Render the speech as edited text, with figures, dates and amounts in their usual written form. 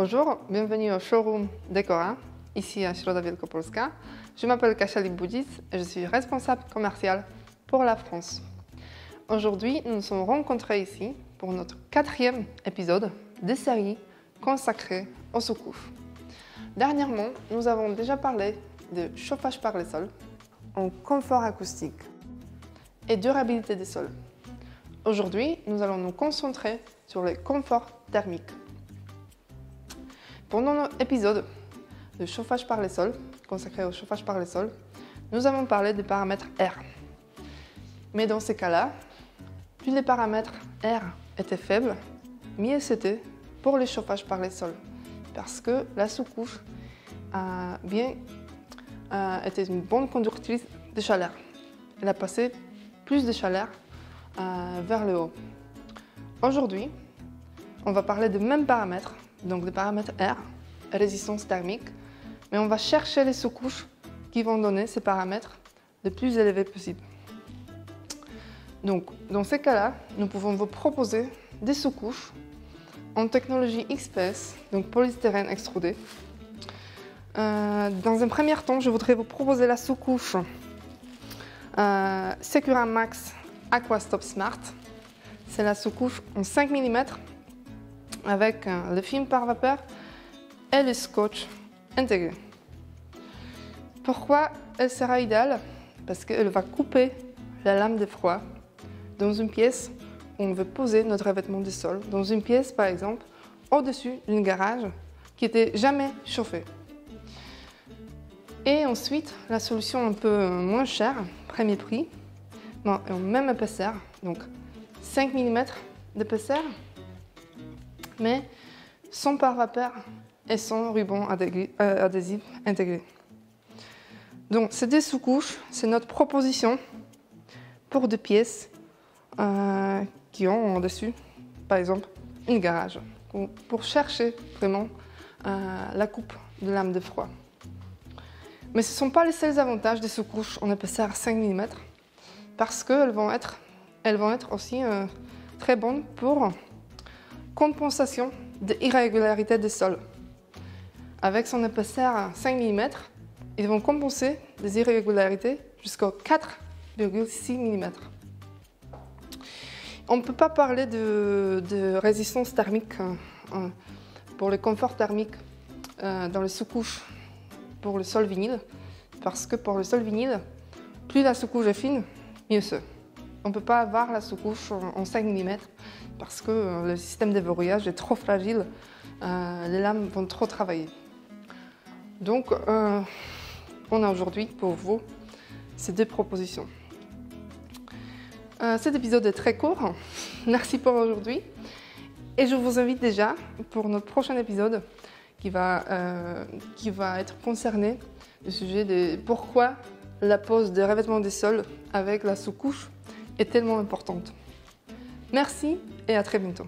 Bonjour, bienvenue au showroom Decora, ici à Środa Wielkopolska. Je m'appelle Kasia Libudzic et je suis responsable commerciale pour la France. Aujourd'hui, nous nous sommes rencontrés ici pour notre 4e épisode des séries consacrées aux sous-couches. Dernièrement, nous avons déjà parlé de chauffage par le sol, en confort acoustique et durabilité des sols. Aujourd'hui, nous allons nous concentrer sur le confort thermique. Pendant notre épisode de chauffage par les sols, consacré au chauffage par les sols, nous avons parlé des paramètres R. Mais dans ces cas-là, plus les paramètres R étaient faibles, mieux c'était pour le chauffage par les sols, parce que la sous-couche était une bonne conductrice de chaleur. Elle a passé plus de chaleur vers le haut. Aujourd'hui, on va parler des mêmes paramètres, donc des paramètres R, résistance thermique, mais on va chercher les sous-couches qui vont donner ces paramètres les plus élevés possibles. Donc, dans ces cas-là, nous pouvons vous proposer des sous-couches en technologie XPS, donc polystyrène extrudé. Dans un premier temps, je voudrais vous proposer la sous-couche Secura Max Aquastop Smart. C'est la sous-couche en 5 mm avec le film par vapeur et le scotch intégré. Pourquoi elle sera idéale? Parce qu'elle va couper la lame de froid dans une pièce où on veut poser notre revêtement de sol, dans une pièce par exemple au-dessus d'une garage qui n'était jamais chauffée. Et ensuite, la solution un peu moins chère, premier prix, en même épaisseur, donc 5 mm d'épaisseur, mais sans pare-vapeur et sans ruban adhésif intégré. Donc, ces deux sous-couches, c'est notre proposition pour des pièces qui ont en dessus, par exemple, une garage, pour chercher vraiment la coupe de lame de froid. Mais ce ne sont pas les seuls avantages des sous-couches en épaisseur 5 mm, parce qu'elles vont être aussi très bonnes pour compensation des irrégularités des sols. Avec son épaisseur 5 mm, ils vont compenser des irrégularités jusqu'à 4,6 mm. On ne peut pas parler de résistance thermique pour le confort thermique dans les sous-couches pour le sol vinyle, parce que pour le sol vinyle, plus la sous-couche est fine, mieux c'est. On ne peut pas avoir la sous-couche en 5 mm parce que le système de verrouillage est trop fragile, les lames vont trop travailler. Donc, on a aujourd'hui pour vous ces deux propositions. Cet épisode est très court, merci pour aujourd'hui. Et je vous invite déjà pour notre prochain épisode qui va être concerné le sujet de pourquoi la pose de revêtement des sols avec la sous-couche est tellement importante. Merci et à très bientôt.